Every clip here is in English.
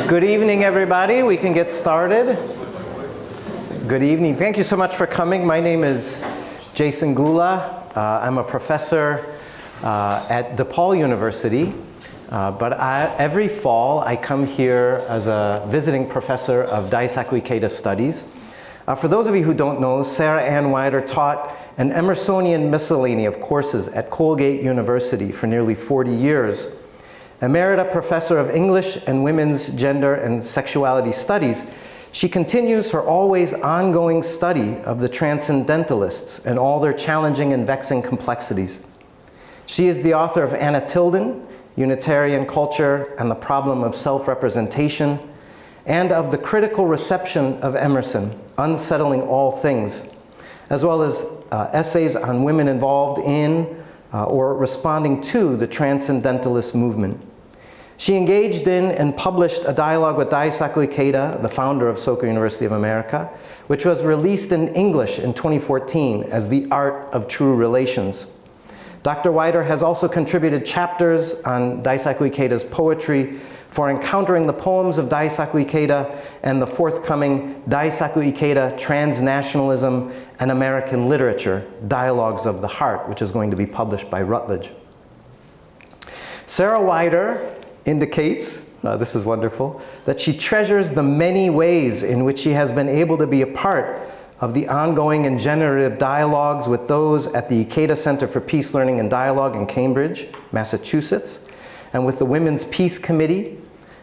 Good evening, everybody. We can get started. Good evening. Thank you so much for coming. My name is Jason Gula. I'm a professor at DePaul University, but every fall I come here as a visiting professor of Daisaku Ikeda studies. For those of you who don't know, Sarah Ann Wider taught an Emersonian miscellany of courses at Colgate University for nearly 40 years. Emerita professor of English and Women's Gender and Sexuality Studies, she continues her always ongoing study of the Transcendentalists and all their challenging and vexing complexities. She is the author of Anna Tilden, Unitarian Culture and the Problem of Self-Representation, and of the Critical Reception of Emerson, Unsettling All Things, as well as essays on women involved in or responding to the Transcendentalist Movement. She engaged in and published a dialogue with Daisaku Ikeda, the founder of Soka University of America, which was released in English in 2014 as The Art of True Relations. Dr. Wider has also contributed chapters on Daisaku Ikeda's poetry for Encountering the Poems of Daisaku Ikeda and the forthcoming Daisaku Ikeda Transnationalism and American Literature, Dialogues of the Heart, which is going to be published by Routledge. Sarah Wider indicates, this is wonderful, that she treasures the many ways in which she has been able to be a part of the ongoing and generative dialogues with those at the Ikeda Center for Peace Learning and Dialogue in Cambridge, Massachusetts, and with the Women's Peace Committee,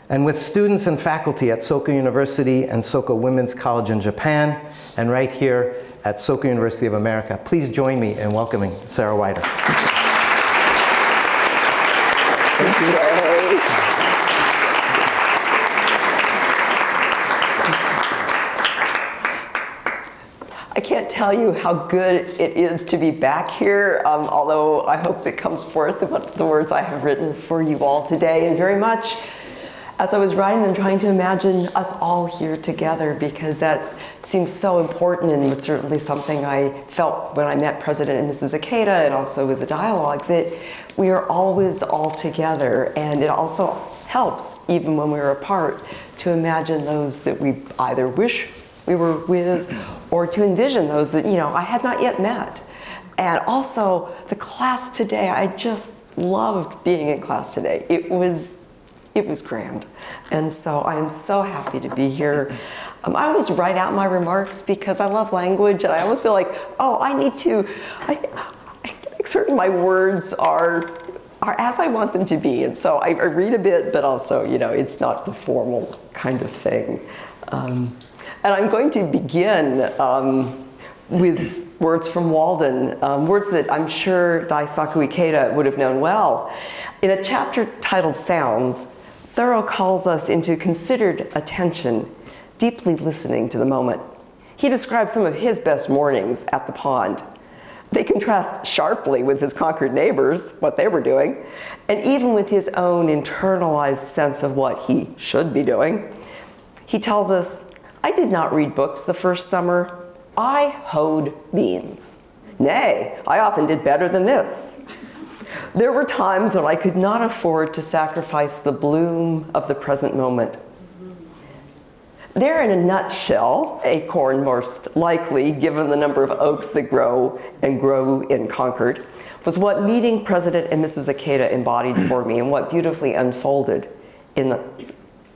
and with students and faculty at Soka University and Soka Women's College in Japan, and right here at Soka University of America. Please join me in welcoming Sarah Wider. Thank you. I can't tell you how good it is to be back here, although I hope it comes forth about the words I have written for you all today, and very much as I was writing them, trying to imagine us all here together, because that seems so important and was certainly something I felt when I met President and Mrs. Ikeda, and also with the dialogue, that we are always all together, and it also helps, even when we're apart, to imagine those that we either wish we were with, or to envision those that, I had not yet met. And also, the class today, I just loved being in class today. It was grand. And so I'm so happy to be here. I always write out my remarks because I love language, and I always feel like, I need to make certain my words are as I want them to be. And so I read a bit, but also, it's not the formal kind of thing. And I'm going to begin with words from Walden, words that I'm sure Daisaku Ikeda would have known well. In a chapter titled Sounds, Thoreau calls us into considered attention, deeply listening to the moment. He describes some of his best mornings at the pond. They contrast sharply with his Concord neighbors, what they were doing, and even with his own internalized sense of what he should be doing. He tells us, I did not read books the first summer. I hoed beans. Nay, I often did better than this. There were times when I could not afford to sacrifice the bloom of the present moment. There, in a nutshell, acorn most likely, given the number of oaks that grow in Concord, was what meeting President and Mrs. Ikeda embodied for me, and what beautifully unfolded in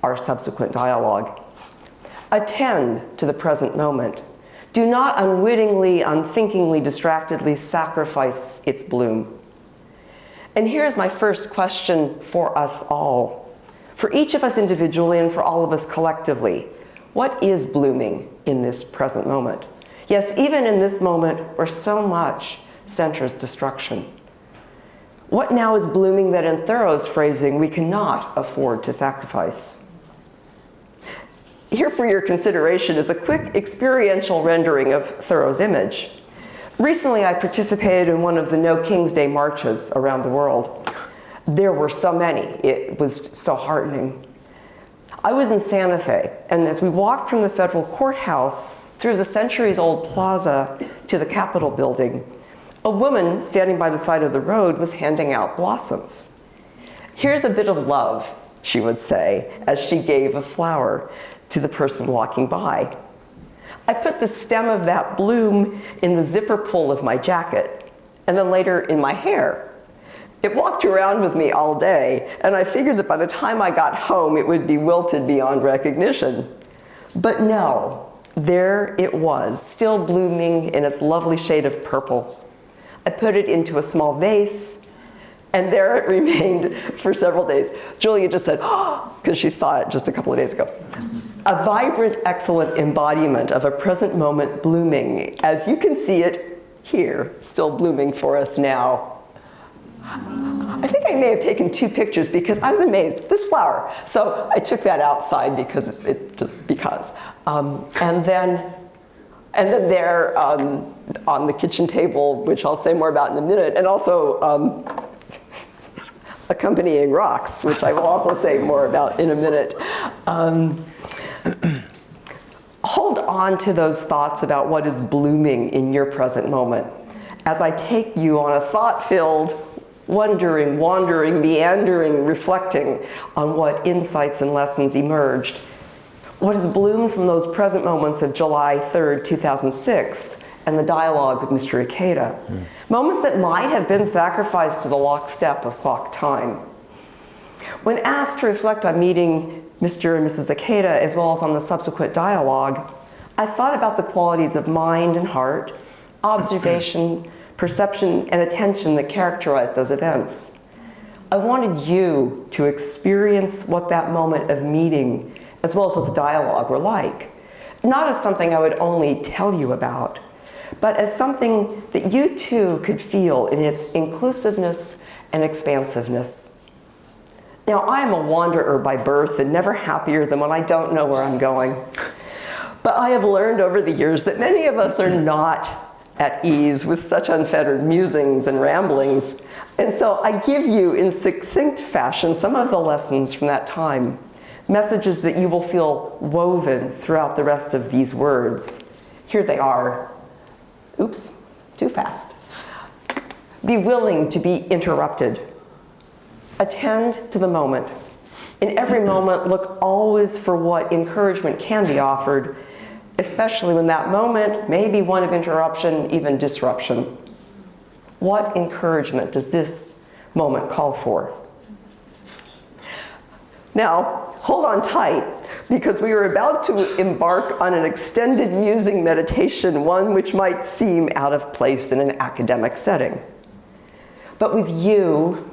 our subsequent dialogue. Attend to the present moment. Do not unwittingly, unthinkingly, distractedly sacrifice its bloom. And here's my first question for us all. For each of us individually and for all of us collectively, what is blooming in this present moment? Yes, even in this moment where so much centers destruction. What now is blooming that, in Thoreau's phrasing, we cannot afford to sacrifice? Here for your consideration is a quick experiential rendering of Thoreau's image. Recently, I participated in one of the No King's Day marches around the world. There were so many. It was so heartening. I was in Santa Fe, and as we walked from the federal courthouse through the centuries-old plaza to the Capitol building, a woman standing by the side of the road was handing out blossoms. Here's a bit of love she would say, as she gave a flower to the person walking by. I put the stem of that bloom in the zipper pull of my jacket, and then later in my hair. It walked around with me all day, and I figured that by the time I got home, it would be wilted beyond recognition. But no, there it was, still blooming in its lovely shade of purple. I put it into a small vase, and there it remained for several days. Julia just said, oh, because she saw it just a couple of days ago. A vibrant, excellent embodiment of a present moment blooming, as you can see it here, still blooming for us now. I think I may have taken 2 pictures because I was amazed. This flower. So I took that outside because and then there on the kitchen table, which I'll say more about in a minute, and also accompanying rocks, which I will also say more about in a minute. Hold on to those thoughts about what is blooming in your present moment as I take you on a thought-filled, wondering, wandering, meandering, reflecting on what insights and lessons emerged. What has bloomed from those present moments of July 3rd, 2006, and the dialogue with Mr. Ikeda. Moments that might have been sacrificed to the lockstep of clock time. When asked to reflect on meeting Mr. and Mrs. Ikeda, as well as on the subsequent dialogue, I thought about the qualities of mind and heart, observation, perception, and attention that characterized those events. I wanted you to experience what that moment of meeting, as well as what the dialogue were like. Not as something I would only tell you about, but as something that you too could feel in its inclusiveness and expansiveness. Now, I am a wanderer by birth and never happier than when I don't know where I'm going. But I have learned over the years that many of us are not at ease with such unfettered musings and ramblings. And so I give you in succinct fashion some of the lessons from that time, messages that you will feel woven throughout the rest of these words. Here they are. Oops, too fast. Be willing to be interrupted. Attend to the moment. In every moment, look always for what encouragement can be offered, especially when that moment may be one of interruption, even disruption. What encouragement does this moment call for? Now, hold on tight, because we are about to embark on an extended musing meditation, one which might seem out of place in an academic setting. But with you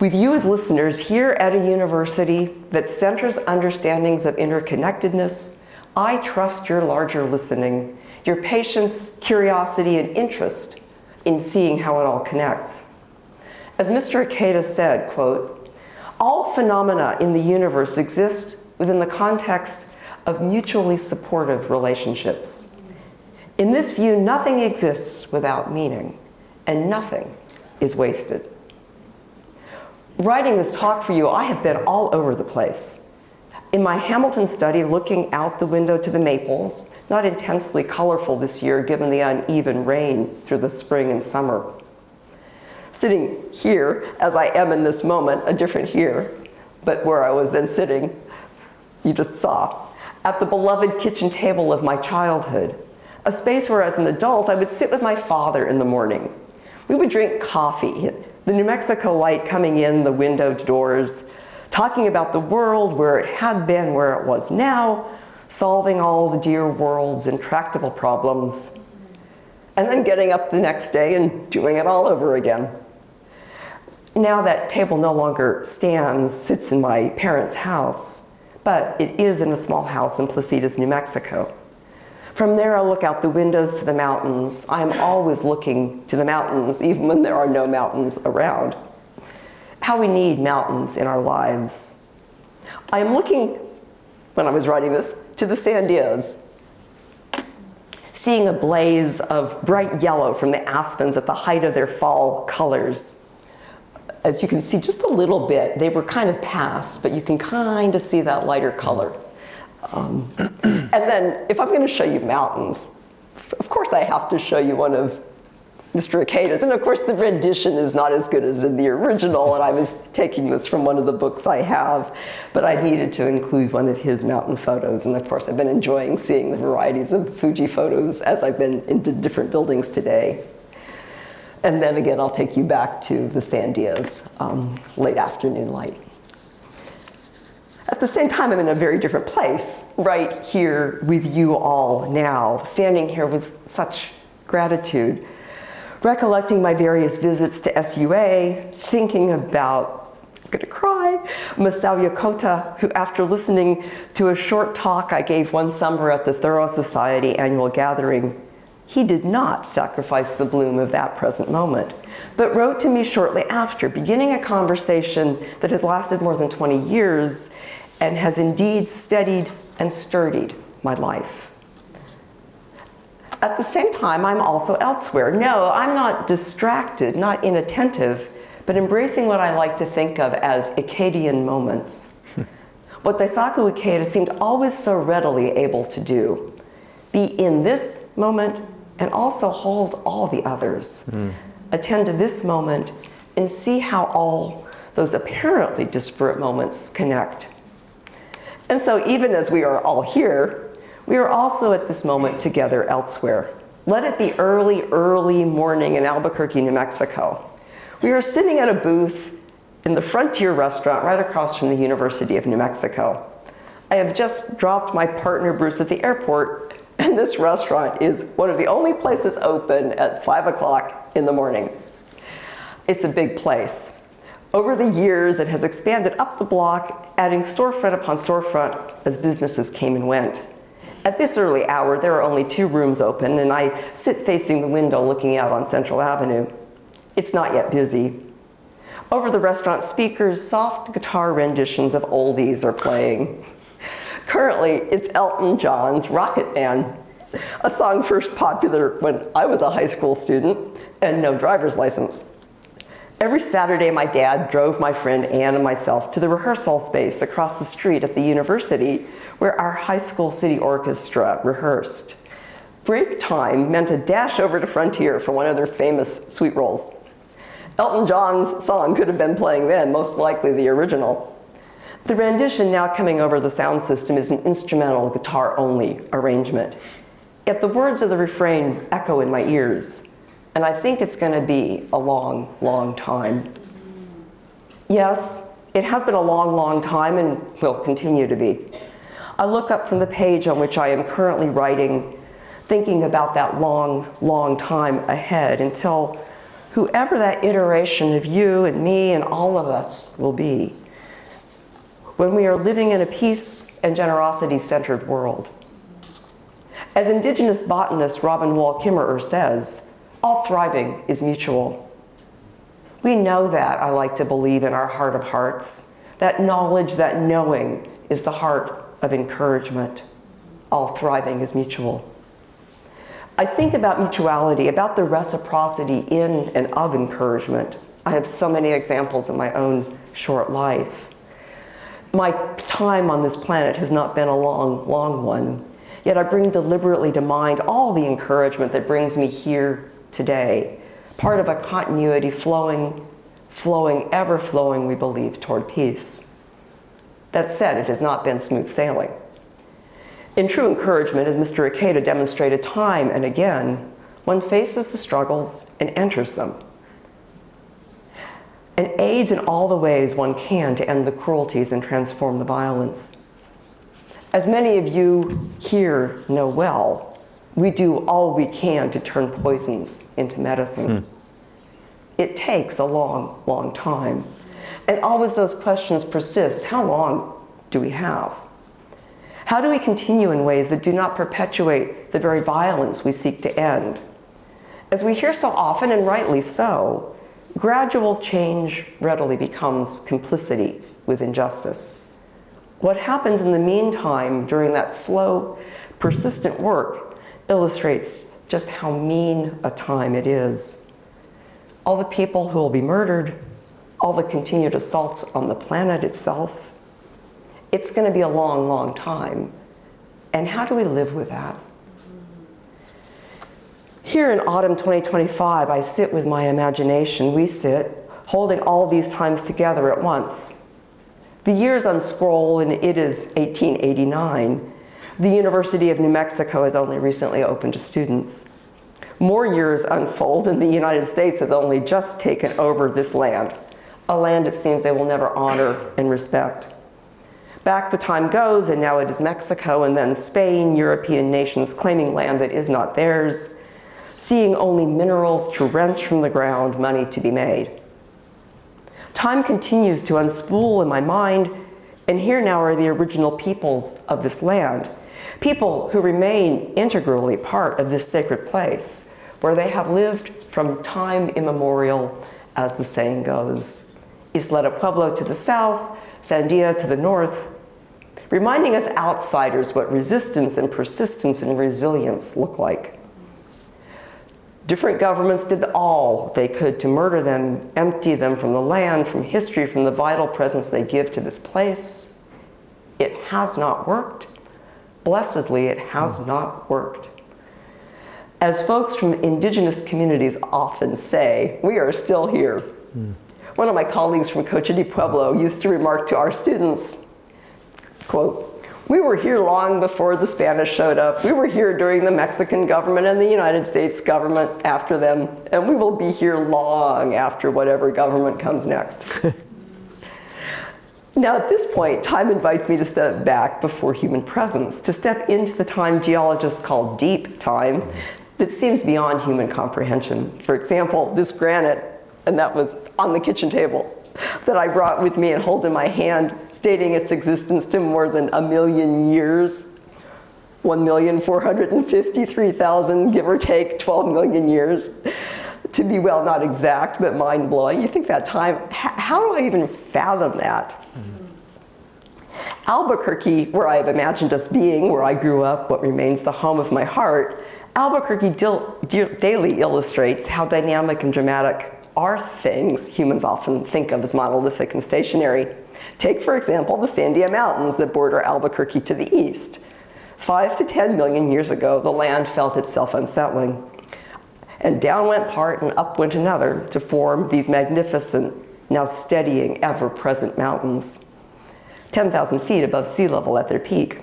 as listeners here at a university that centers understandings of interconnectedness, I trust your larger listening, your patience, curiosity, and interest in seeing how it all connects. As Mr. Ikeda said, quote, all phenomena in the universe exist within the context of mutually supportive relationships. In this view, nothing exists without meaning, and nothing is wasted. Writing this talk for you, I have been all over the place. In my Hamilton study, looking out the window to the maples, not intensely colorful this year given the uneven rain through the spring and summer. Sitting here, as I am in this moment, a different here, but where I was then sitting, you just saw, at the beloved kitchen table of my childhood, a space where as an adult I would sit with my father in the morning. We would drink coffee, the New Mexico light coming in the window doors, talking about the world, where it had been, where it was now, solving all the dear world's intractable problems, and then getting up the next day and doing it all over again. Now that table no longer sits in my parents' house, but it is in a small house in Placitas, New Mexico. From there, I look out the windows to the mountains. I'm always looking to the mountains, even when there are no mountains around. How we need mountains in our lives. I am looking, when I was writing this, to the Sandias, seeing a blaze of bright yellow from the aspens at the height of their fall colors. As you can see, just a little bit. They were kind of past, but you can kind of see that lighter color. And then, if I'm going to show you mountains, of course I have to show you one of Mr. Ikeda's. And of course, the rendition is not as good as in the original, and I was taking this from one of the books I have, but I needed to include one of his mountain photos. And of course, I've been enjoying seeing the varieties of Fuji photos as I've been into different buildings today. And then again, I'll take you back to the Sandias, late afternoon light. At the same time, I'm in a very different place, right here with you all now, standing here with such gratitude, recollecting my various visits to SUA, thinking about, I'm gonna cry, Masao Yokota, who after listening to a short talk I gave one summer at the Thorough Society annual gathering, he did not sacrifice the bloom of that present moment, but wrote to me shortly after, beginning a conversation that has lasted more than 20 years and has indeed steadied and sturdied my life. At the same time, I'm also elsewhere. No, I'm not distracted, not inattentive, but embracing what I like to think of as Ikedian moments. What Daisaku Ikeda seemed always so readily able to do. Be in this moment and also hold all the others. Attend to this moment and see how all those apparently disparate moments connect. And so even as we are all here, we are also at this moment together elsewhere. Let it be early, early morning in Albuquerque, New Mexico. We are sitting at a booth in the Frontier restaurant right across from the University of New Mexico. I have just dropped my partner Bruce at the airport, and this restaurant is one of the only places open at 5 o'clock in the morning. It's a big place. Over the years, it has expanded up the block, adding storefront upon storefront as businesses came and went. At this early hour, there are only 2 rooms open, and I sit facing the window looking out on Central Avenue. It's not yet busy. Over the restaurant speakers, soft guitar renditions of oldies are playing. Currently, it's Elton John's Rocket Man, a song first popular when I was a high school student and no driver's license. Every Saturday, my dad drove my friend Ann and myself to the rehearsal space across the street at the university where our high school city orchestra rehearsed. Break time meant a dash over to Frontier for one of their famous sweet rolls. Elton John's song could have been playing then, most likely the original. The rendition now coming over the sound system is an instrumental guitar-only arrangement. Yet the words of the refrain echo in my ears, and I think it's going to be a long, long time. Yes, it has been a long, long time and will continue to be. I look up from the page on which I am currently writing, thinking about that long, long time ahead until whoever that iteration of you and me and all of us will be, when we are living in a peace and generosity-centered world. As Indigenous botanist Robin Wall Kimmerer says, all thriving is mutual. We know that, I like to believe, in our heart of hearts. That knowledge, that knowing, is the heart of encouragement. All thriving is mutual. I think about mutuality, about the reciprocity in and of encouragement. I have so many examples in my own short life. My time on this planet has not been a long, long one, yet I bring deliberately to mind all the encouragement that brings me here today, part of a continuity flowing, ever flowing, we believe, toward peace. That said, it has not been smooth sailing. In true encouragement, as Mr. Ikeda demonstrated time and again, one faces the struggles and enters them, and aids in all the ways one can to end the cruelties and transform the violence. As many of you here know well, we do all we can to turn poisons into medicine. It takes a long, long time. And always those questions persist. How long do we have? How do we continue in ways that do not perpetuate the very violence we seek to end? As we hear so often, and rightly so, gradual change readily becomes complicity with injustice. What happens in the meantime during that slow, persistent work illustrates just how mean a time it is. All the people who will be murdered, all the continued assaults on the planet itself. It's going to be a long, long time. And how do we live with that? Here in autumn 2025, I sit with my imagination. We sit, holding all these times together at once. The years unscroll, and it is 1889. The University of New Mexico has only recently opened to students. More years unfold, and the United States has only just taken over this land, a land it seems they will never honor and respect. Back the time goes, and now it is Mexico, and then Spain, European nations claiming land that is not theirs, seeing only minerals to wrench from the ground, money to be made. Time continues to unspool in my mind, and here now are the original peoples of this land, people who remain integrally part of this sacred place, where they have lived from time immemorial, as the saying goes. Isla de Pueblo to the south, Sandia to the north, reminding us outsiders what resistance and persistence and resilience look like. Different governments did all they could to murder them, empty them from the land, from history, from the vital presence they give to this place. It has not worked. Blessedly, it has not worked. As folks from indigenous communities often say, we are still here. One of my colleagues from Cocha de Pueblo used to remark to our students, quote, "We were here long before the Spanish showed up. We were here during the Mexican government and the United States government after them, and we will be here long after whatever government comes next." Now, at this point, time invites me to step back before human presence, to step into the time geologists call deep time that seems beyond human comprehension. For example, this granite, and that was on the kitchen table, that I brought with me and hold in my hand, dating its existence to more than 1 million years, 1,453,000, give or take, 12 million years. To be, well, not exact, but mind-blowing. You think that time, how do I even fathom that? Albuquerque, where I have imagined us being, where I grew up, what remains the home of my heart, Albuquerque daily illustrates how dynamic and dramatic are things humans often think of as monolithic and stationary. Take, for example, the Sandia Mountains that border Albuquerque to the east. 5 to 10 million years ago, the land felt itself unsettling. And down went part and up went another to form these magnificent, now steadying, ever-present mountains, 10,000 feet above sea level at their peak.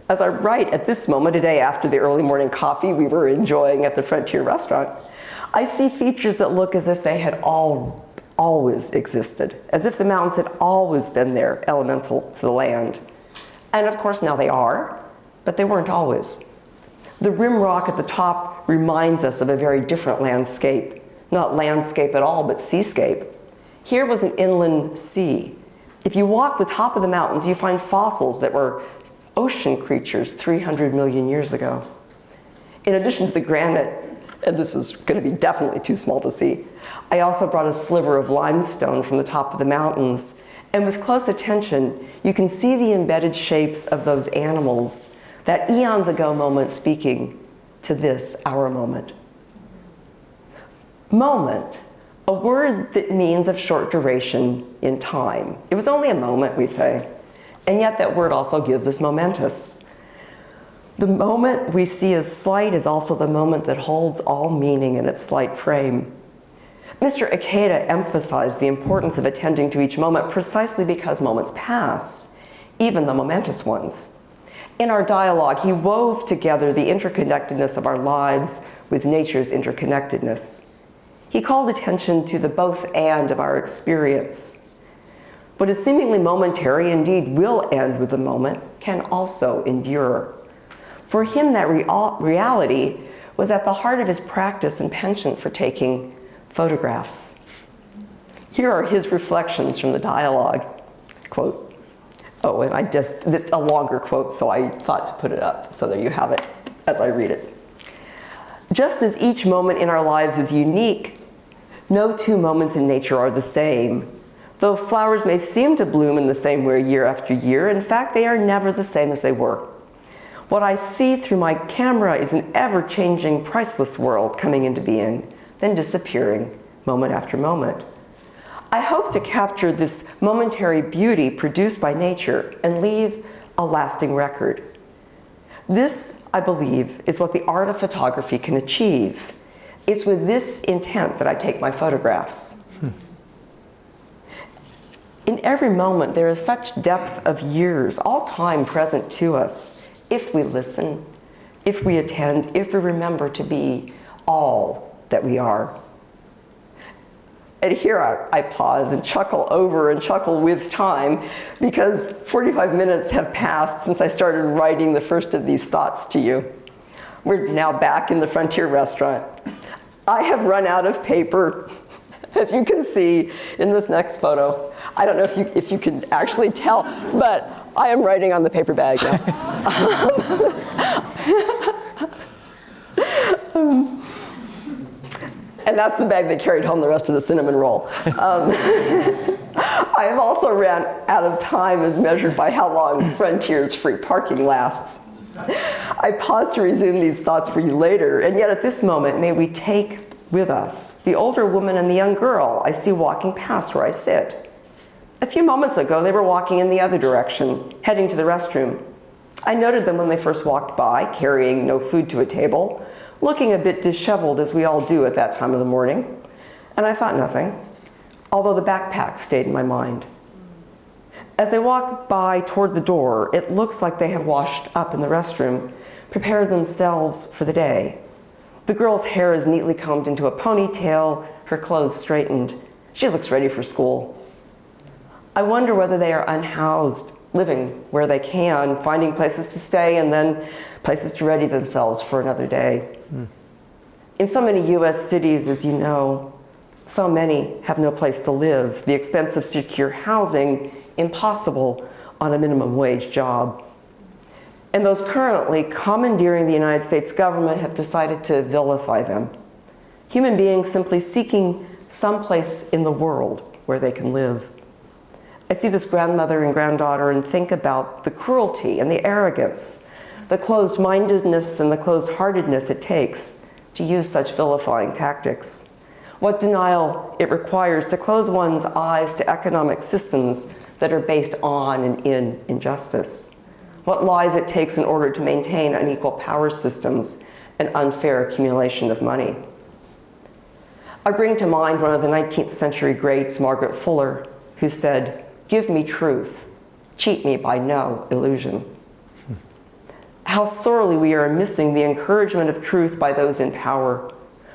As I write at this moment, a day after the early morning coffee we were enjoying at the Frontier restaurant, I see features that look as if they had always existed, as if the mountains had always been there, elemental to the land. And of course now they are, but they weren't always. The rim rock at the top reminds us of a very different landscape. Not landscape at all, but seascape. Here was an inland sea. If you walk the top of the mountains, you find fossils that were ocean creatures 300 million years ago. In addition to the granite, and this is going to be definitely too small to see, I also brought a sliver of limestone from the top of the mountains. And with close attention, you can see the embedded shapes of those animals, that eons ago moment speaking to this, our moment. Moment, a word that means of short duration in time. It was only a moment, we say, and yet that word also gives us momentous. The moment we see as slight is also the moment that holds all meaning in its slight frame. Mr. Ikeda emphasized the importance of attending to each moment precisely because moments pass, even the momentous ones. In our dialogue, he wove together the interconnectedness of our lives with nature's interconnectedness. He called attention to the both and of our experience. What is seemingly momentary, indeed will end with the moment, can also endure. For him, that reality was at the heart of his practice and penchant for taking photographs. Here are his reflections from the dialogue. Quote, oh, and it's a longer quote, so I thought to put it up. So there you have it as I read it. Just as each moment in our lives is unique, no two moments in nature are the same. Though flowers may seem to bloom in the same way year after year, in fact, they are never the same as they were. What I see through my camera is an ever-changing, priceless world coming into being, then disappearing moment after moment. I hope to capture this momentary beauty produced by nature and leave a lasting record. This, I believe, is what the art of photography can achieve. It's with this intent that I take my photographs. In every moment, there is such depth of years, all time present to us, if we listen, if we attend, if we remember to be all that we are. And here I pause and chuckle over and chuckle with time, because 45 minutes have passed since I started writing the first of these thoughts to you. We're now back in the Frontier restaurant. I have run out of paper, as you can see in this next photo. I don't know if you can actually tell, but I am writing on the paper bag now. And that's the bag that carried home the rest of the cinnamon roll. I have also ran out of time as measured by how long Frontier's free parking lasts. I pause to resume these thoughts for you later, and yet at this moment, may we take with us the older woman and the young girl I see walking past where I sit. A few moments ago, they were walking in the other direction, heading to the restroom. I noted them when they first walked by, carrying no food to a table, looking a bit disheveled as we all do at that time of the morning, and I thought nothing, although the backpack stayed in my mind. As they walk by toward the door, it looks like they have washed up in the restroom, prepared themselves for the day. The girl's hair is neatly combed into a ponytail, her clothes straightened. She looks ready for school. I wonder whether they are unhoused, living where they can, finding places to stay, and then places to ready themselves for another day. In so many US cities, as you know, so many have no place to live, the expense of secure housing impossible on a minimum wage job. And those currently commandeering the United States government have decided to vilify them. Human beings simply seeking some place in the world where they can live. I see this grandmother and granddaughter and think about the cruelty and the arrogance, the closed-mindedness and the closed-heartedness it takes to use such vilifying tactics. What denial it requires to close one's eyes to economic systems that are based on and in injustice. What lies it takes in order to maintain unequal power systems and unfair accumulation of money. I bring to mind one of the 19th century greats, Margaret Fuller, who said, "Give me truth, cheat me by no illusion." How sorely we are missing the encouragement of truth by those in power.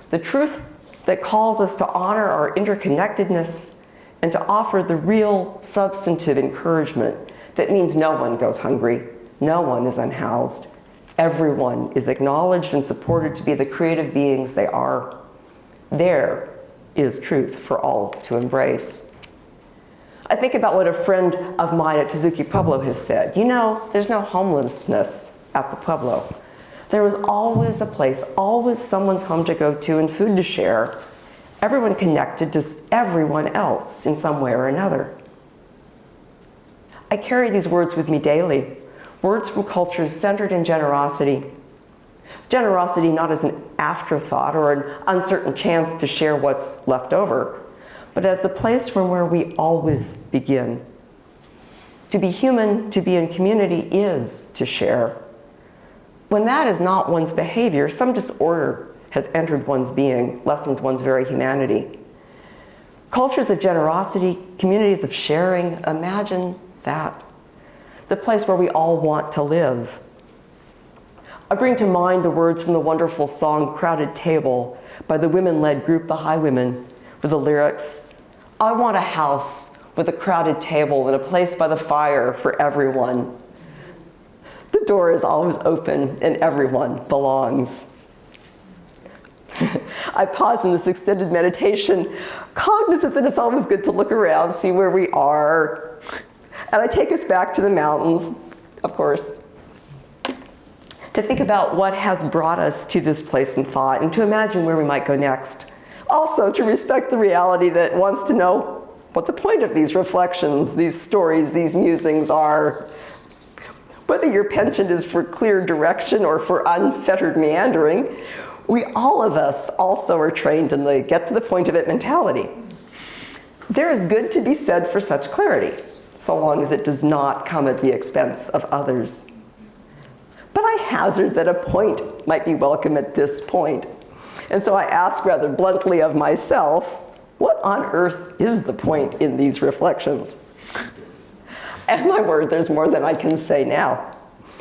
The truth that calls us to honor our interconnectedness and to offer the real substantive encouragement that means no one goes hungry, no one is unhoused, everyone is acknowledged and supported to be the creative beings they are. There is truth for all to embrace. I think about what a friend of mine at Tezuki Pueblo has said. You know, there's no homelessness at the Pueblo. There was always a place, always someone's home to go to and food to share, everyone connected to everyone else in some way or another. I carry these words with me daily, words from cultures centered in generosity. Generosity not as an afterthought or an uncertain chance to share what's left over, but as the place from where we always begin. To be human, to be in community is to share. When that is not one's behavior, some disorder has entered one's being, lessened one's very humanity. Cultures of generosity, communities of sharing, imagine that. The place where we all want to live. I bring to mind the words from the wonderful song Crowded Table by the women-led group The Highwomen, with the lyrics, "I want a house with a crowded table and a place by the fire for everyone. The door is always open and everyone belongs." I pause in this extended meditation, cognizant that it's always good to look around, see where we are. And I take us back to the mountains, of course, to think about what has brought us to this place in thought and to imagine where we might go next. Also, to respect the reality that wants to know what the point of these reflections, these stories, these musings are. Whether your penchant is for clear direction or for unfettered meandering, we all of us also are trained in the get to the point of it mentality. There is good to be said for such clarity, so long as it does not come at the expense of others. But I hazard that a point might be welcome at this point. And so I ask rather bluntly of myself, what on earth is the point in these reflections? And my word, there's more than I can say now.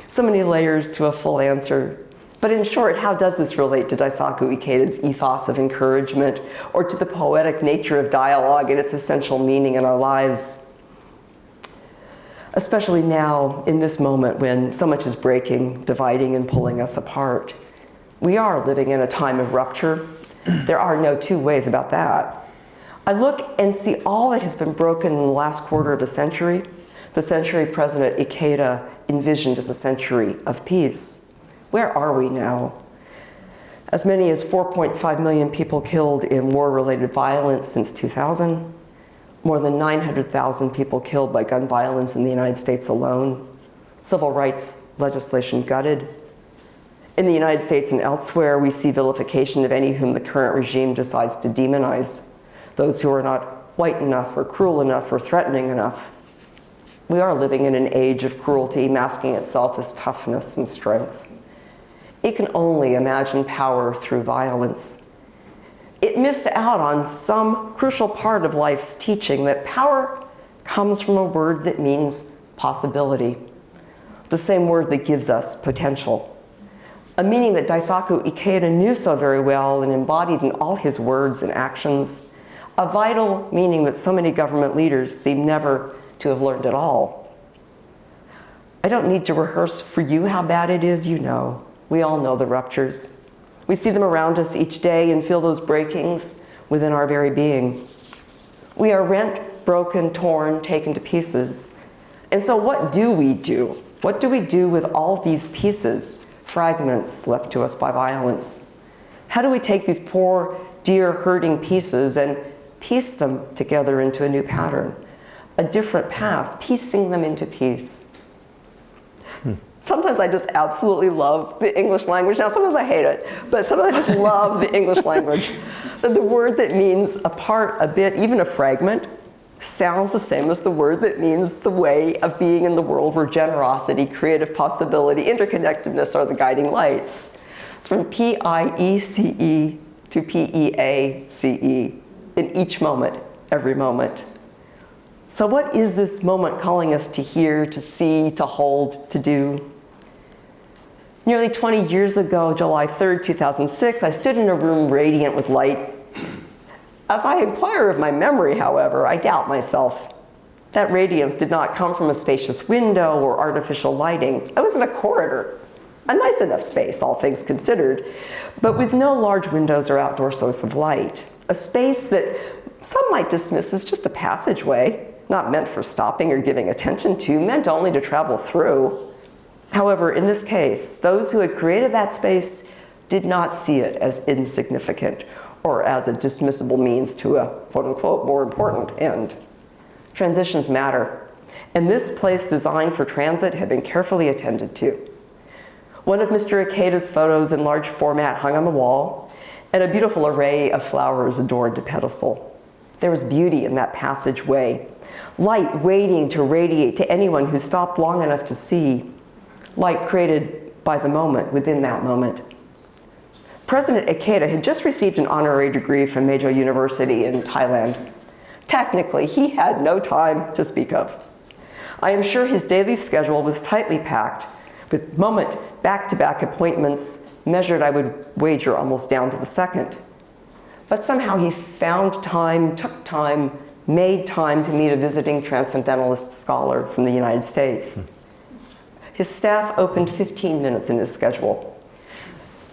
So many layers to a full answer. But in short, how does this relate to Daisaku Ikeda's ethos of encouragement, or to the poetic nature of dialogue and its essential meaning in our lives? Especially now, in this moment when so much is breaking, dividing, and pulling us apart. We are living in a time of rupture. There are no two ways about that. I look and see all that has been broken in the last quarter of a century, the century President Ikeda envisioned as a century of peace. Where are we now? As many as 4.5 million people killed in war-related violence since 2000, more than 900,000 people killed by gun violence in the United States alone, civil rights legislation gutted. In the United States and elsewhere, we see vilification of any whom the current regime decides to demonize, those who are not white enough or cruel enough or threatening enough. We are living in an age of cruelty masking itself as toughness and strength. It can only imagine power through violence. It missed out on some crucial part of life's teaching that power comes from a word that means possibility, the same word that gives us potential, a meaning that Daisaku Ikeda knew so very well and embodied in all his words and actions, a vital meaning that so many government leaders seem never to have learned at all. I don't need to rehearse for you how bad it is, you know. We all know the ruptures. We see them around us each day and feel those breakings within our very being. We are rent, broken, torn, taken to pieces. And so what do we do? What do we do with all these pieces, fragments left to us by violence? How do we take these poor, dear, hurting pieces and piece them together into a new pattern, a different path, piecing them into peace? Sometimes I just absolutely love the English language. Now, sometimes I hate it, but sometimes I just love the English language. That the word that means a part, a bit, even a fragment, sounds the same as the word that means the way of being in the world where generosity, creative possibility, interconnectedness are the guiding lights. From P-I-E-C-E to P-E-A-C-E in each moment, every moment. So what is this moment calling us to hear, to see, to hold, to do? Nearly 20 years ago, July 3rd, 2006, I stood in a room radiant with light. As I inquire of my memory, however, I doubt myself. That radiance did not come from a spacious window or artificial lighting. I was in a corridor, a nice enough space, all things considered, but with no large windows or outdoor source of light. A space that some might dismiss as just a passageway, not meant for stopping or giving attention to, meant only to travel through. However, in this case, those who had created that space did not see it as insignificant or as a dismissible means to a quote-unquote more important end. Transitions matter, and this place designed for transit had been carefully attended to. One of Mr. Ikeda's photos in large format hung on the wall, and a beautiful array of flowers adorned a pedestal. There was beauty in that passageway, light waiting to radiate to anyone who stopped long enough to see, light created by the moment, within that moment. President Ikeda had just received an honorary degree from Mejo University in Thailand. Technically, he had no time to speak of. I am sure his daily schedule was tightly packed with moment back-to-back appointments measured, I would wager, almost down to the second. But somehow he found time, took time, made time to meet a visiting Transcendentalist scholar from the United States. His staff opened 15 minutes in his schedule.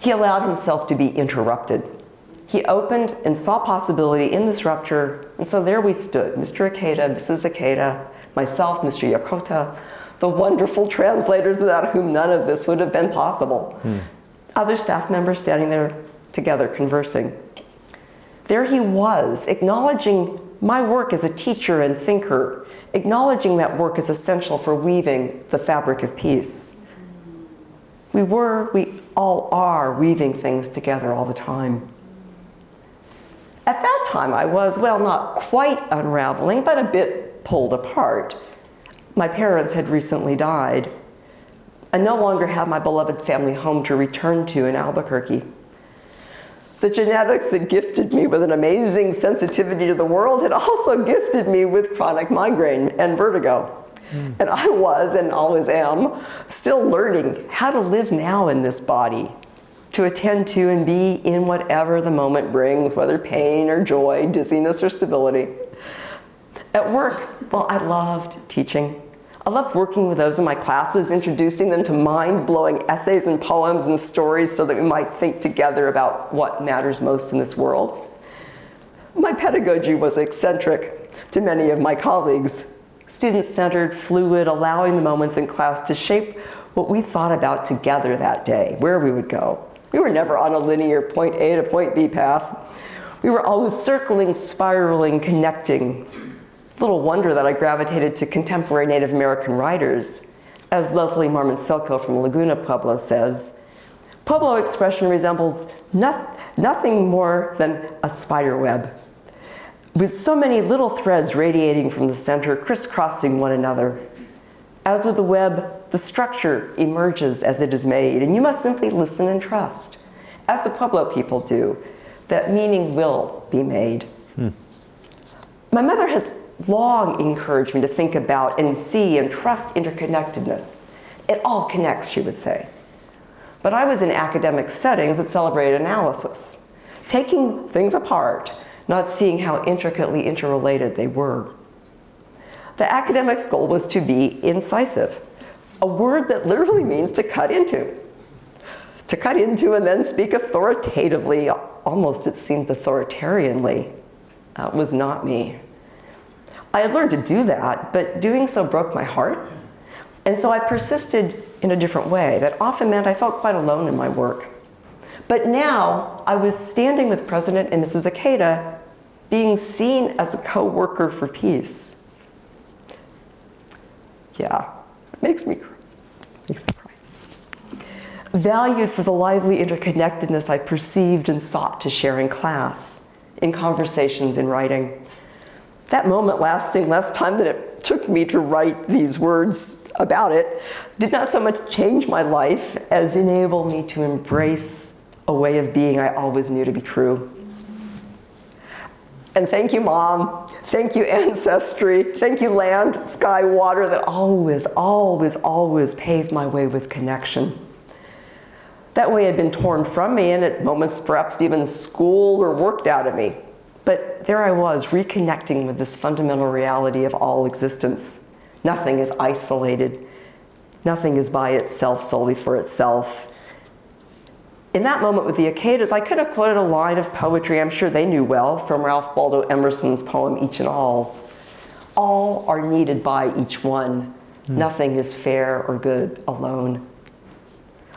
He allowed himself to be interrupted. He opened and saw possibility in this rupture, and so there we stood, Mr. Ikeda, Mrs. Ikeda, myself, Mr. Yokota, the wonderful translators without whom none of this would have been possible. Other staff members standing there together conversing. There he was, acknowledging my work as a teacher and thinker, acknowledging that work is essential for weaving the fabric of peace. We all are weaving things together all the time. At that time, I was, well, not quite unraveling, but a bit pulled apart. My parents had recently died. I no longer have my beloved family home to return to in Albuquerque. The genetics that gifted me with an amazing sensitivity to the world had also gifted me with chronic migraine and vertigo. And I was, and always am, still learning how to live now in this body, to attend to and be in whatever the moment brings, whether pain or joy, dizziness or stability. At work, well, I loved teaching. I loved working with those in my classes, introducing them to mind-blowing essays and poems and stories so that we might think together about what matters most in this world. My pedagogy was eccentric to many of my colleagues, student-centered, fluid, allowing the moments in class to shape what we thought about together that day, where we would go. We were never on a linear point A to point B path. We were always circling, spiraling, connecting. Little wonder that I gravitated to contemporary Native American writers. As Leslie Marmon-Selko from Laguna Pueblo says, Pueblo expression resembles nothing more than a spider web, with so many little threads radiating from the center, crisscrossing one another. As with the web, the structure emerges as it is made, and you must simply listen and trust, as the Pueblo people do, that meaning will be made. My mother had long encouraged me to think about and see and trust interconnectedness. It all connects, she would say. But I was in academic settings that celebrated analysis, taking things apart, not seeing how intricately interrelated they were. The academic's goal was to be incisive, a word that literally means to cut into. To cut into and then speak authoritatively, almost it seemed authoritarianly. That was not me. I had learned to do that, but doing so broke my heart. And so I persisted in a different way that often meant I felt quite alone in my work. But now I was standing with President and Mrs. Ikeda, being seen as a co-worker for peace. Yeah, it makes me cry. Valued for the lively interconnectedness I perceived and sought to share in class, in conversations, in writing. That moment, lasting less time than it took me to write these words about it, did not so much change my life as enable me to embrace a way of being I always knew to be true. And thank you, Mom. Thank you, Ancestry. Thank you, land, sky, water that always, always, always paved my way with connection. That way had been torn from me, and at moments perhaps even schooled or worked out of me. But there I was, reconnecting with this fundamental reality of all existence. Nothing is isolated. Nothing is by itself, solely for itself. In that moment with the Ikedas, I could have quoted a line of poetry I'm sure they knew well from Ralph Waldo Emerson's poem, Each and All. All are needed by each one. Nothing is fair or good alone.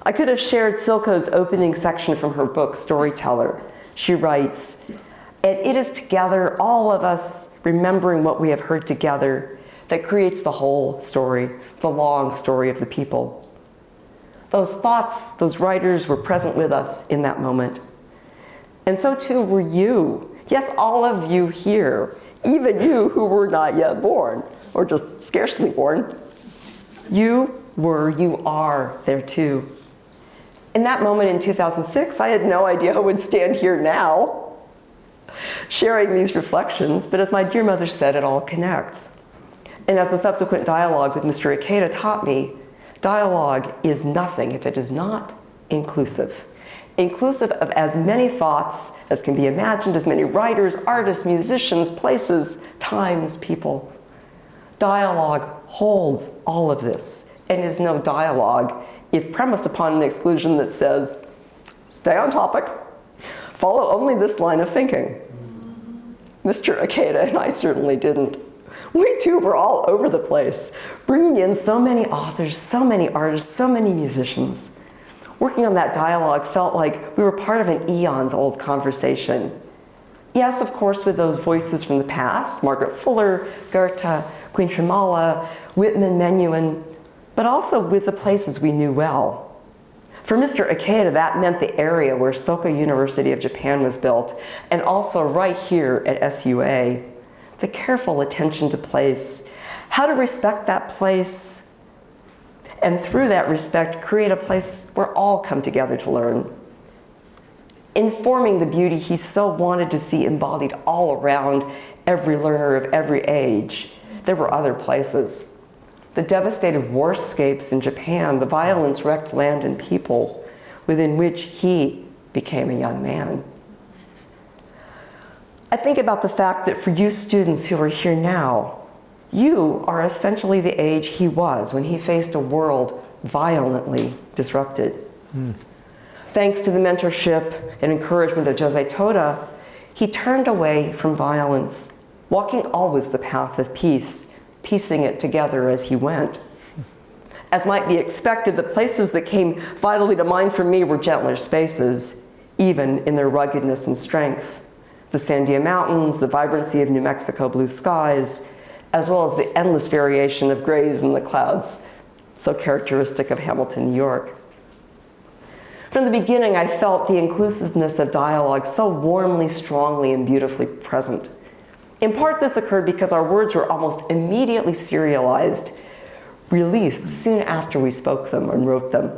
I could have shared Silko's opening section from her book, Storyteller. She writes, and it is together, all of us, remembering what we have heard together, that creates the whole story, the long story of the people. Those thoughts, those writers were present with us in that moment. And so too were you. Yes, all of you here, even you who were not yet born, or just scarcely born. You were, you are there too. In that moment in 2006, I had no idea I would stand here now, sharing these reflections, but as my dear mother said, it all connects. And as the subsequent dialogue with Mr. Ikeda taught me, dialogue is nothing if it is not inclusive. Inclusive of as many thoughts as can be imagined, as many writers, artists, musicians, places, times, people. Dialogue holds all of this and is no dialogue if premised upon an exclusion that says, stay on topic, follow only this line of thinking. Mr. Ikeda and I certainly didn't. We too were all over the place, bringing in so many authors, so many artists, so many musicians. Working on that dialogue felt like we were part of an eons-old conversation. Yes, of course, with those voices from the past, Margaret Fuller, Goethe, Queen Tramala, Whitman, Menuhin, but also with the places we knew well. For Mr. Ikeda, that meant the area where Soka University of Japan was built, and also right here at SUA. The careful attention to place, how to respect that place, and through that respect, create a place where all come together to learn. Informing the beauty he so wanted to see embodied all around every learner of every age, there were other places. The devastated warscapes in Japan, the violence-wrecked land and people within which he became a young man. I think about the fact that for you students who are here now, you are essentially the age he was when he faced a world violently disrupted. Thanks to the mentorship and encouragement of Josei Toda, he turned away from violence, walking always the path of peace, piecing it together as he went. As might be expected, the places that came vitally to mind for me were gentler spaces, even in their ruggedness and strength. The Sandia Mountains, the vibrancy of New Mexico blue skies, as well as the endless variation of grays in the clouds, so characteristic of Hamilton, New York. From the beginning, I felt the inclusiveness of dialogue so warmly, strongly, and beautifully present. In part, this occurred because our words were almost immediately serialized, released soon after we spoke them and wrote them.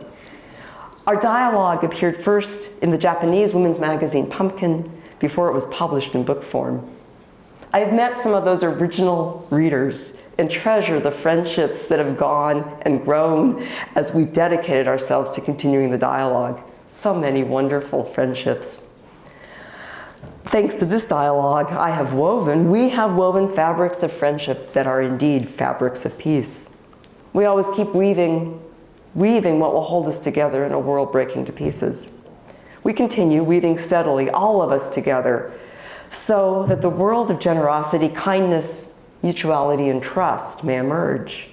Our dialogue appeared first in the Japanese women's magazine Pumpkin before it was published in book form. I have met some of those original readers and treasure the friendships that have gone and grown as we've dedicated ourselves to continuing the dialogue. So many wonderful friendships. Thanks to this dialogue we have woven fabrics of friendship that are indeed fabrics of peace. We always keep weaving what will hold us together in a world breaking to pieces. We continue weaving steadily, all of us together, so that the world of generosity, kindness, mutuality, and trust may emerge.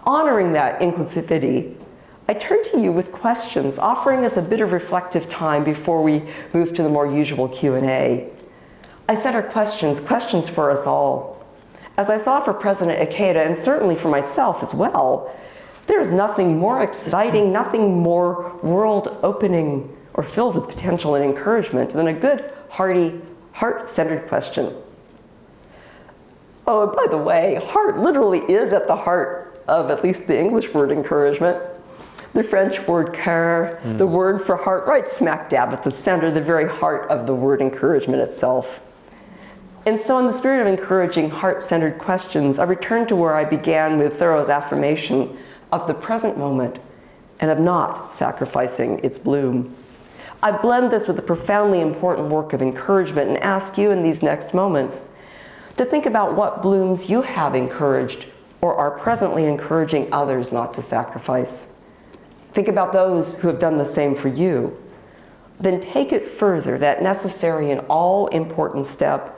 Honoring that inclusivity, I turn to you with questions, offering us a bit of reflective time before we move to the more usual Q&A. I said our questions for us all. As I saw for President Ikeda, and certainly for myself as well, there is nothing more exciting, nothing more world-opening or filled with potential and encouragement than a good, hearty, heart-centered question. Oh, and by the way, heart literally is at the heart of at least the English word encouragement. The French word cœur, the word for heart, right smack dab at the center, the very heart of the word encouragement itself. And so in the spirit of encouraging heart-centered questions, I return to where I began with Thoreau's affirmation of the present moment and of not sacrificing its bloom. I blend this with the profoundly important work of encouragement and ask you in these next moments to think about what blooms you have encouraged or are presently encouraging others not to sacrifice. Think about those who have done the same for you. Then take it further, that necessary and all-important step,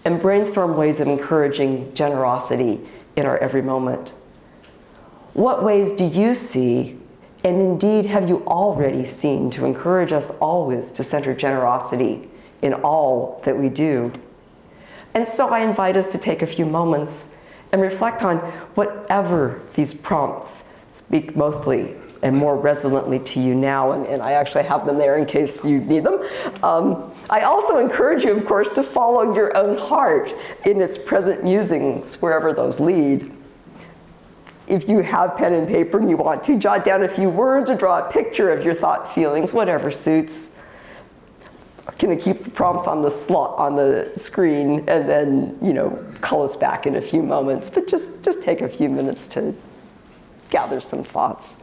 and brainstorm ways of encouraging generosity in our every moment. What ways do you see, and indeed have you already seen, to encourage us always to center generosity in all that we do? And so I invite us to take a few moments and reflect on whatever these prompts speak mostly and more resonantly to you now, and I actually have them there in case you need them. I also encourage you, of course, to follow your own heart in its present musings, wherever those lead. If you have pen and paper and you want to, jot down a few words or draw a picture of your thought, feelings, whatever suits. I'm going to keep the prompts on the slot on the screen and then, call us back in a few moments. But just take a few minutes to gather some thoughts.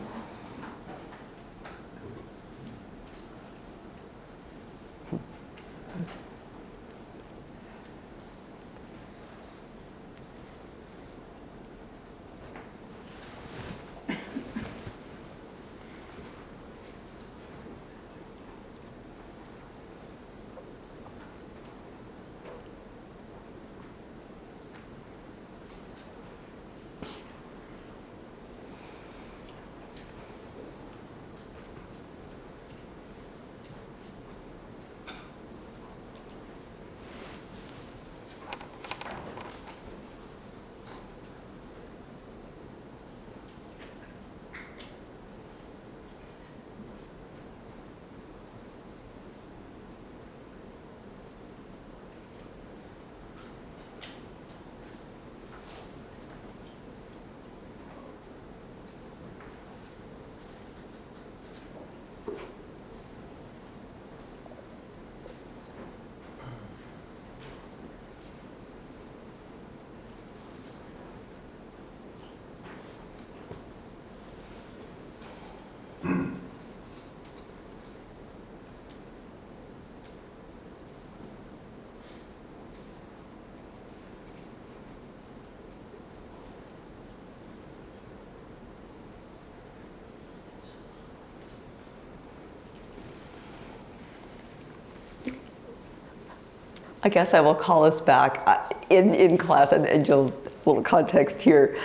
I guess I will call us back in class, and you'll, a little context here.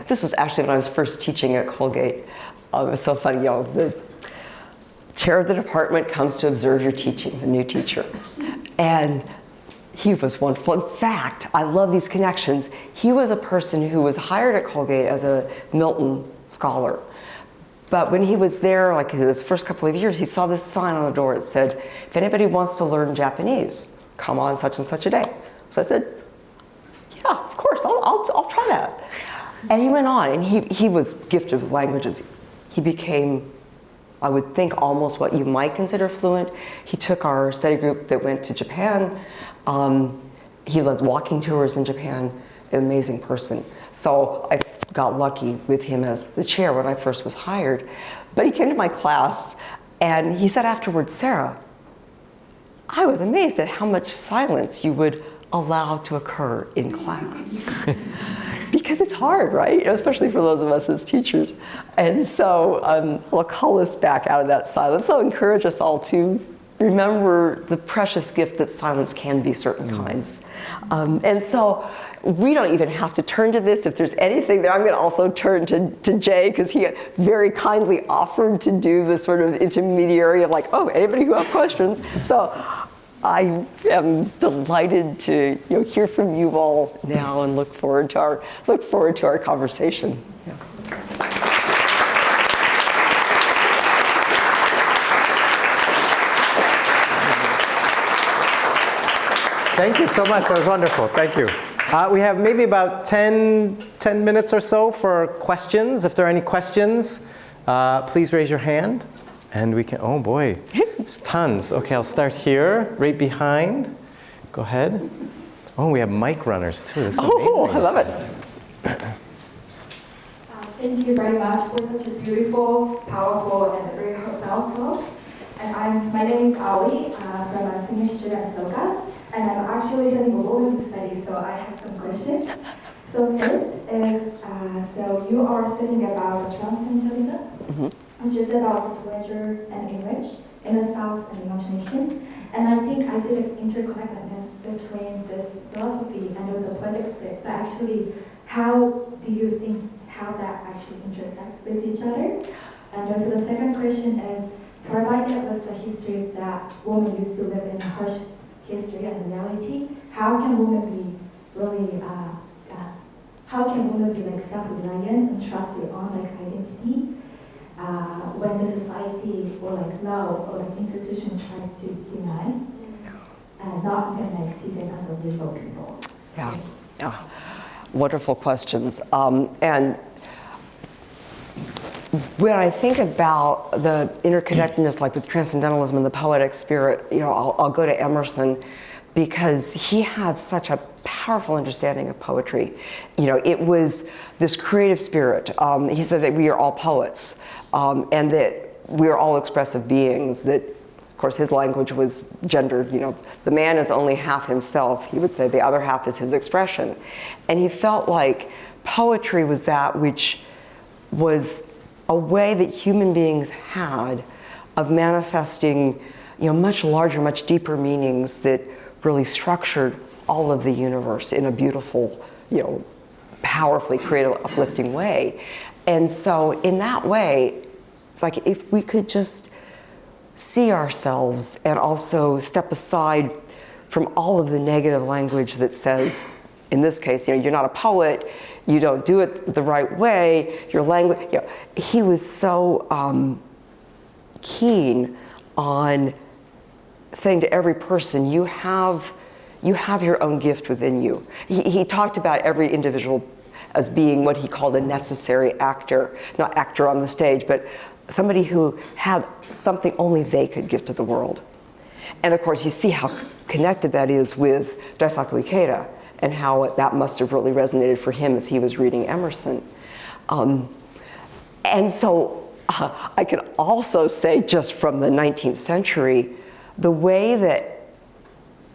This was actually when I was first teaching at Colgate. It was so funny, the chair of the department comes to observe your teaching, the new teacher. And he was wonderful. In fact, I love these connections. He was a person who was hired at Colgate as a Milton scholar. But when he was there, like his first couple of years, he saw this sign on the door that said, if anybody wants to learn Japanese, come on such and such a day. So I said, yeah, of course, I'll try that. And he went on, and he was gifted with languages. He became, I would think, almost what you might consider fluent. He took our study group that went to Japan. He led walking tours in Japan, an amazing person. So I got lucky with him as the chair when I first was hired. But he came to my class, and he said afterwards, Sarah, I was amazed at how much silence you would allow to occur in class. Because it's hard, right? Especially for those of us as teachers. And so I'll call us back out of that silence. I'll encourage us all to remember the precious gift that silence can be certain kinds. And so we don't even have to turn to this. If there's anything there, I'm going to also turn to Jay, because he very kindly offered to do this sort of intermediary of like, oh, anybody who have questions. So I am delighted to hear from you all now, and look forward to our conversation. Yeah. Thank you so much. That was wonderful. Thank you. We have maybe about 10 minutes or so for questions. If there are any questions, please raise your hand. And we can, oh boy, there's tons. Okay, I'll start here, right behind. Go ahead. Oh, we have mic runners too. This is amazing. I love it. Thank you very much for such a beautiful, powerful, and very heartfelt talk. And my name is Ali from a senior student at SOCA. And I'm actually studying women's studies, so I have some questions. So first is, so you are studying about Transcendentalism, which is about pleasure and image, inner self and imagination. And I think I see the interconnectedness between this philosophy and also poetic spirit. But actually, how do you think how that actually intersect with each other? And also the second question is, provided with the histories that women used to live in harsh history and reality, how can women be really, how can women be like self-reliant and trust their own like identity when the society or like law or like institution tries to deny and not even like see them as a legal people? Yeah. Wonderful questions. And when I think about the interconnectedness, like with Transcendentalism and the poetic spirit, I'll go to Emerson, because he had such a powerful understanding of poetry. It was this creative spirit. He said that we are all poets, and that we are all expressive beings, that, of course, his language was gendered. The man is only half himself. He would say the other half is his expression. And he felt like poetry was that which was a way that human beings had of manifesting, much larger, much deeper meanings that really structured all of the universe in a beautiful, powerfully creative, uplifting way. And so in that way, it's like if we could just see ourselves and also step aside from all of the negative language that says, in this case, you're not a poet, you don't do it the right way, your language, he was so keen on saying to every person, you have your own gift within you. He talked about every individual as being what he called a necessary actor, not actor on the stage, but somebody who had something only they could give to the world. And of course, you see how connected that is with Daisaku Ikeda, and how that must have really resonated for him as he was reading Emerson. And so I can also say, just from the 19th century, the way that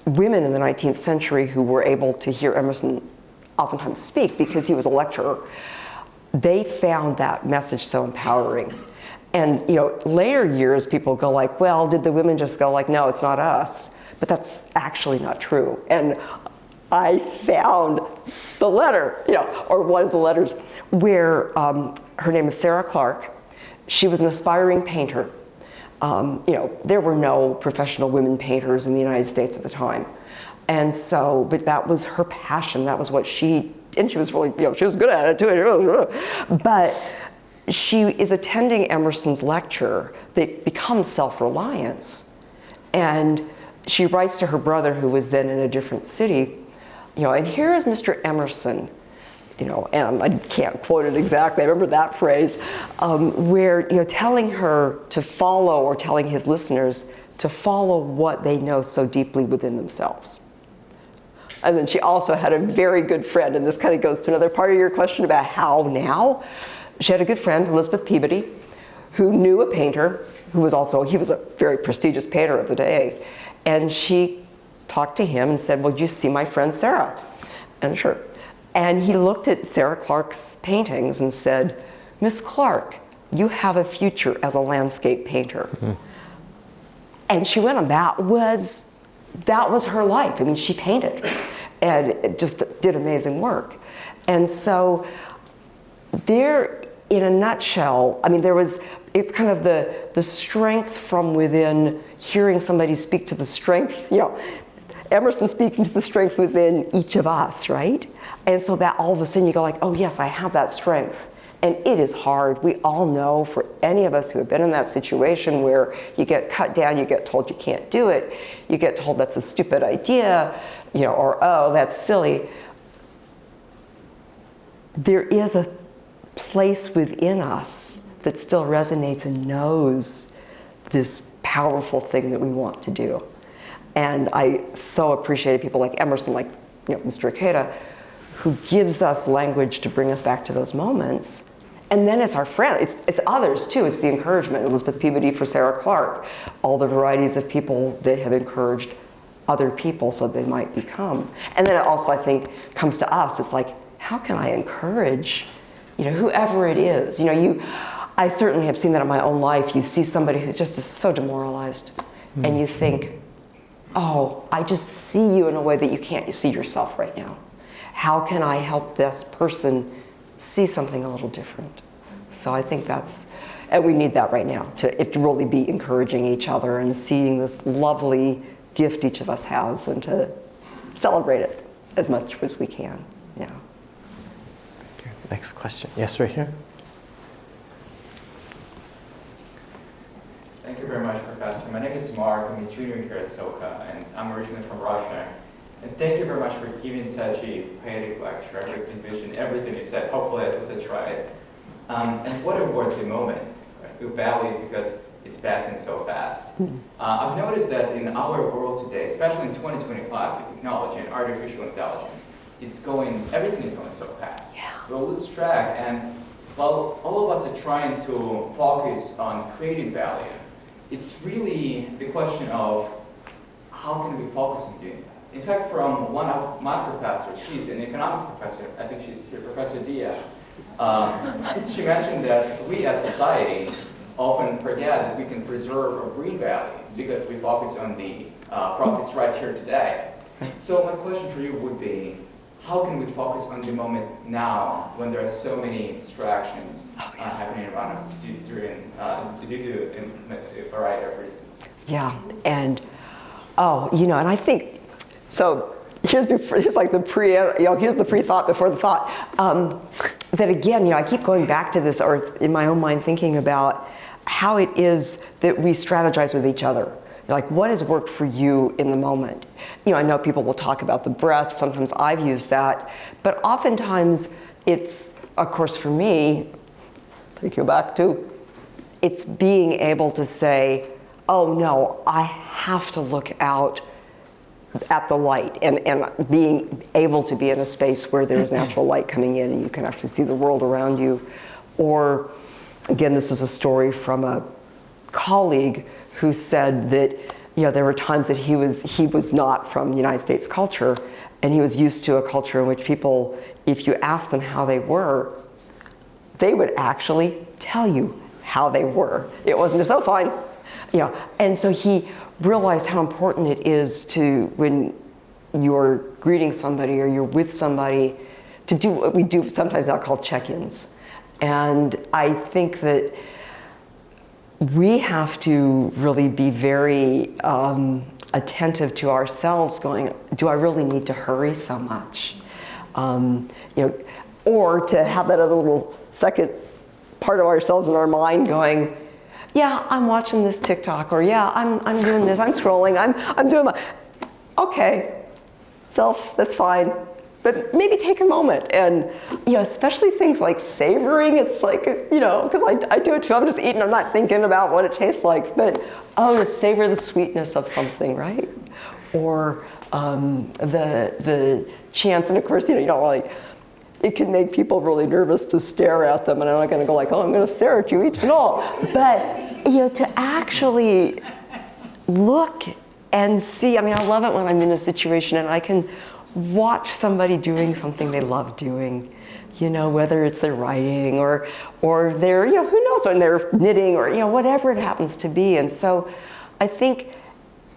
women in the 19th century who were able to hear Emerson oftentimes speak, because he was a lecturer, they found that message so empowering. And later years, people go like, well, did the women just go like, no, it's not us? but that's actually not true. And I found the letter, or one of the letters, where her name is Sarah Clark. She was an aspiring painter. There were no professional women painters in the United States at the time. And so, but that was her passion. That was what and she was really, she was good at it too. But she is attending Emerson's lecture that becomes self-reliance. And she writes to her brother, who was then in a different city, and here is Mr. Emerson, and I can't quote it exactly, I remember that phrase, where, telling her to follow, or telling his listeners to follow what they know so deeply within themselves. And then she also had a very good friend, and this kind of goes to another part of your question about how now. She had a good friend, Elizabeth Peabody, who knew a painter, he was a very prestigious painter of the day. And she talked to him and said, well, did you see my friend Sarah? And sure. And he looked at Sarah Clark's paintings and said, Miss Clark, you have a future as a landscape painter. Mm-hmm. And she went on, that was her life. I mean, she painted and it just did amazing work. And so there, in a nutshell, I mean, it's kind of the strength from within, hearing somebody speak to the strength, Emerson speaking to the strength within each of us, right? And so that all of a sudden you go like, oh yes, I have that strength. And it is hard. We all know, for any of us who have been in that situation where you get cut down, you get told you can't do it, you get told that's a stupid idea, or oh, that's silly. There is a place within us that still resonates and knows this powerful thing that we want to do. And I so appreciated people like Emerson, like Mr. Ikeda, who gives us language to bring us back to those moments. And then it's our friend, it's others too, it's the encouragement. Elizabeth Peabody for Sarah Clark, all the varieties of people that have encouraged other people so they might become. And then it also, I think, comes to us, it's like, how can I encourage, whoever it is? I certainly have seen that in my own life. You see somebody who's just so demoralized, and you think, oh, I just see you in a way that you can't see yourself right now. How can I help this person see something a little different? So I think and we need that right now, to really be encouraging each other and seeing this lovely gift each of us has, and to celebrate it as much as we can, yeah. Okay. Next question, yes, right here. Thank you very much, Professor. My name is Mark. I'm a junior here at SOCA, and I'm originally from Russia. And thank you very much for giving such a poetic lecture. I really envisioned everything you said. Hopefully, at least I tried. And what a worthy moment. I feel badly because it's passing so fast. I've noticed that in our world today, especially in 2025, with technology and artificial intelligence, everything is going so fast. Yeah. We'll lose track, and while all of us are trying to focus on creating value, it's really the question of how can we focus on doing that? In fact, from one of my professors, she's an economics professor, I think she's here, Professor Dia, she mentioned that we as society often forget that we can preserve or bring value because we focus on the profits right here today. So my question for you would be, how can we focus on the moment now when there are so many distractions happening around us due to a variety of reasons? Yeah, and and I think, so here's like the here's the pre-thought before the thought. That again, I keep going back to this, or in my own mind thinking about how it is that we strategize with each other. Like, what has worked for you in the moment? I know people will talk about the breath. Sometimes I've used that. But oftentimes it's, of course, for me, take you back to, it's being able to say, oh no, I have to look out at the light, and being able to be in a space where there's natural light coming in and you can actually see the world around you. Or, again, this is a story from a colleague who said that there were times that he was not from the United States culture, and he was used to a culture in which people, if you asked them how they were, they would actually tell you how they were. It wasn't just, oh, fine. You know, and so he realized how important it is to, when you're greeting somebody or you're with somebody, to do what we do sometimes now called check-ins. And I think that we have to really be very attentive to ourselves, going, do I really need to hurry so much? You know, or to have that other little second part of ourselves in our mind going, yeah, I'm watching this TikTok, or yeah, I'm doing this, I'm scrolling, I'm doing my, okay, self, that's fine. But maybe take a moment, and you know, especially things like savoring. It's like, you know, because I do it too. I'm just eating. I'm not thinking about what it tastes like. But oh, to savor the sweetness of something, right? Or the chance, and of course, you know, like it can make people really nervous to stare at them, and I'm not going to go like, oh, I'm going to stare at you each and all. But you know, to actually look and see. I mean, I love it when I'm in a situation and I can watch somebody doing something they love doing, you know, whether it's their writing or they're, you know, who knows, when they're knitting or, you know, whatever it happens to be. And so I think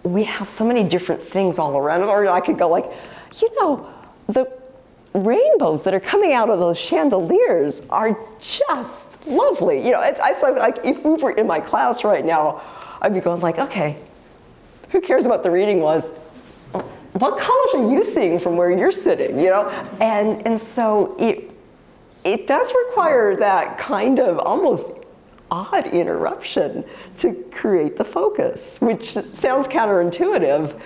we have so many different things all around. Or I could go like, you know, the rainbows that are coming out of those chandeliers are just lovely. You know, I thought like if we were in my class right now, I'd be going like, okay, who cares what the reading was? What colors are you seeing from where you're sitting, you know? And so it does require that kind of almost odd interruption to create the focus, which sounds counterintuitive,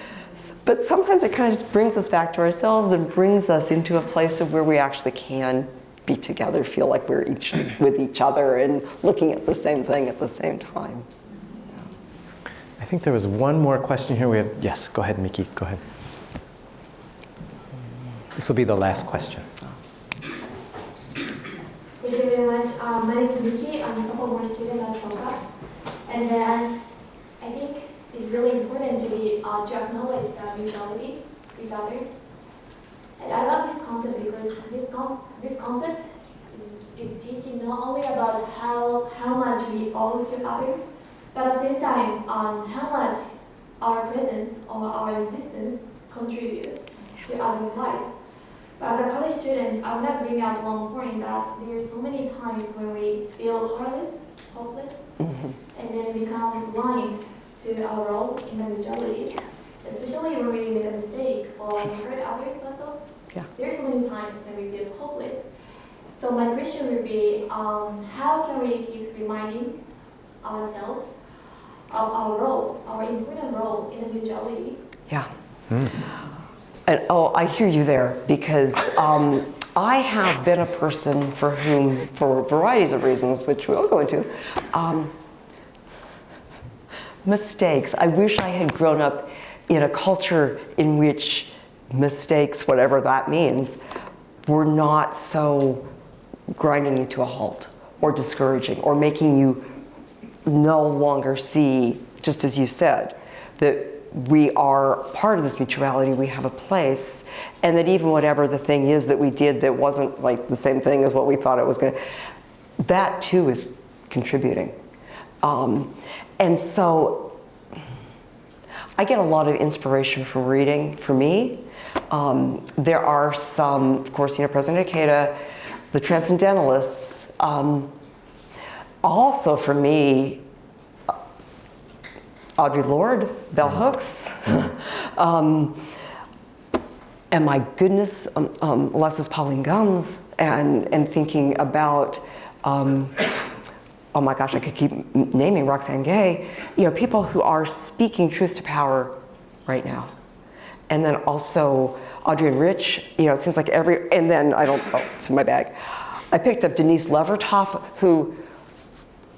but sometimes it kind of just brings us back to ourselves and brings us into a place of where we actually can be together, feel like we're each with each other and looking at the same thing at the same time. I think there was one more question here. We have, yes, go ahead, Miki, go ahead. This will be the last question. Thank you very much. My name is Miki. I'm a sophomore student at Colgate. And then I think it's really important to acknowledge the mutuality with others. And I love this concept because this concept is teaching not only about how much we owe to others, but at the same time how much our presence or our existence contribute to others' lives. But as a college student, I want to bring out one point that there are so many times when we feel heartless, hopeless, and then become blind to our role in the mutuality. Yes. Especially when we make a mistake or hurt others also. Yeah. There are so many times when we feel hopeless. So my question would be, how can we keep reminding ourselves of our role, our important role in the mutuality? Yeah. And oh, I hear you there, because I have been a person for whom, for varieties of reasons, which we'll go into, mistakes. I wish I had grown up in a culture in which mistakes, whatever that means, were not so grinding you to a halt or discouraging or making you no longer see, just as you said, that we are part of this mutuality, we have a place, and that even whatever the thing is that we did that wasn't like the same thing as what we thought it was going to, that too is contributing. And so I get a lot of inspiration from reading. For me, there are some, of course, you know, President Ikeda, the Transcendentalists. Also for me, Audre Lorde, Bell Hooks, and my goodness, Alexis Pauline Gumbs, and thinking about, oh my gosh, I could keep naming Roxane Gay, you know, people who are speaking truth to power right now. And then also Audrey Rich, you know, it seems like and then it's in my bag. I picked up Denise Levertov, who,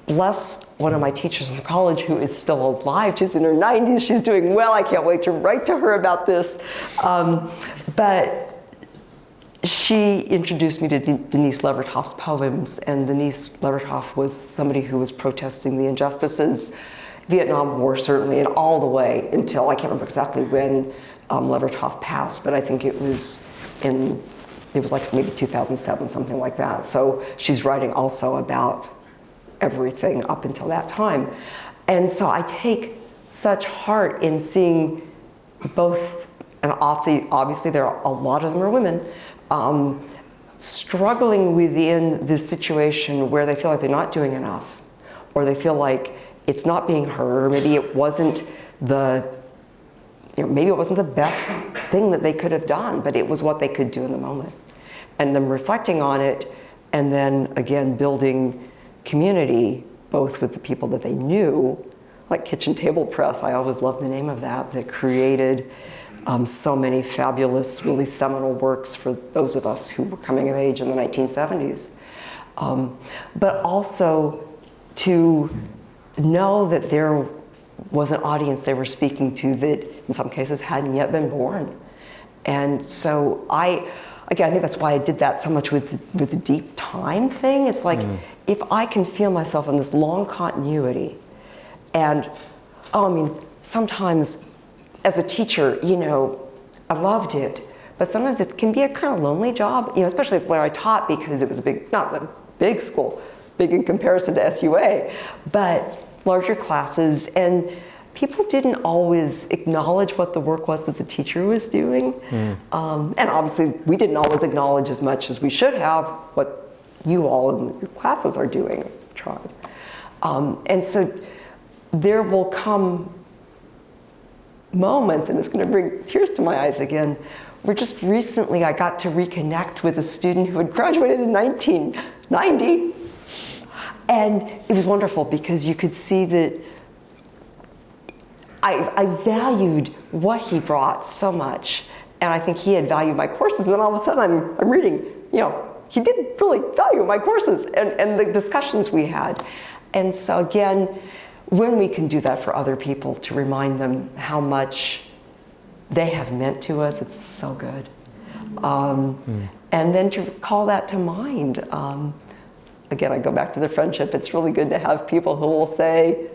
bless one of my teachers in college who is still alive. She's in her 90s, she's doing well. I can't wait to write to her about this. But she introduced me to Denise Levertov's poems, and Denise Levertov was somebody who was protesting the injustices, Vietnam War certainly, and all the way until, I can't remember exactly when Levertov passed, but I think it was like maybe 2007, something like that. So she's writing also about everything up until that time. And so I take such heart in seeing both, and obviously there are a lot of them are women, struggling within this situation where they feel like they're not doing enough, or they feel like it's not being heard, or maybe it wasn't maybe it wasn't the best thing that they could have done, but it was what they could do in the moment. And then reflecting on it, and then again building community, both with the people that they knew, like Kitchen Table Press, I always loved the name of that created so many fabulous, really seminal works for those of us who were coming of age in the 1970s. But also to know that there was an audience they were speaking to that in some cases hadn't yet been born. And so I think that's why I did that so much with the deep time thing. It's like, if I can feel myself in this long continuity, and sometimes as a teacher, I loved it, but sometimes it can be a kind of lonely job, especially where I taught, because it was not a big school, big in comparison to SUA, but larger classes, and people didn't always acknowledge what the work was that the teacher was doing. And obviously, we didn't always acknowledge as much as we should have what you all in your classes are doing, tried. And so there will come moments, and it's going to bring tears to my eyes again, where just recently I got to reconnect with a student who had graduated in 1990. And it was wonderful because you could see that I valued what he brought so much. And I think he had valued my courses. And then all of a sudden I'm reading, he did really value my courses and the discussions we had. And so again, when we can do that for other people, to remind them how much they have meant to us, it's so good. And then to call that to mind. Again, I go back to the friendship. It's really good to have people who will say,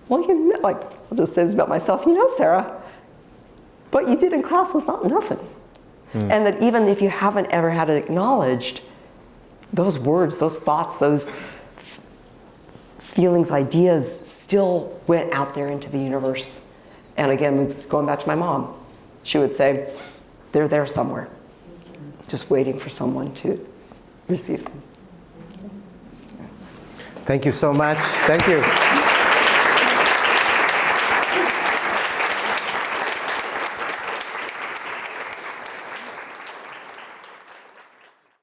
well, I'll just say this about myself, Sarah, what you did in class was not nothing. And that even if you haven't ever had it acknowledged, those words, those thoughts, those feelings, ideas still went out there into the universe. And again, going back to my mom, she would say, they're there somewhere, just waiting for someone to receive them. Thank you so much. Thank you.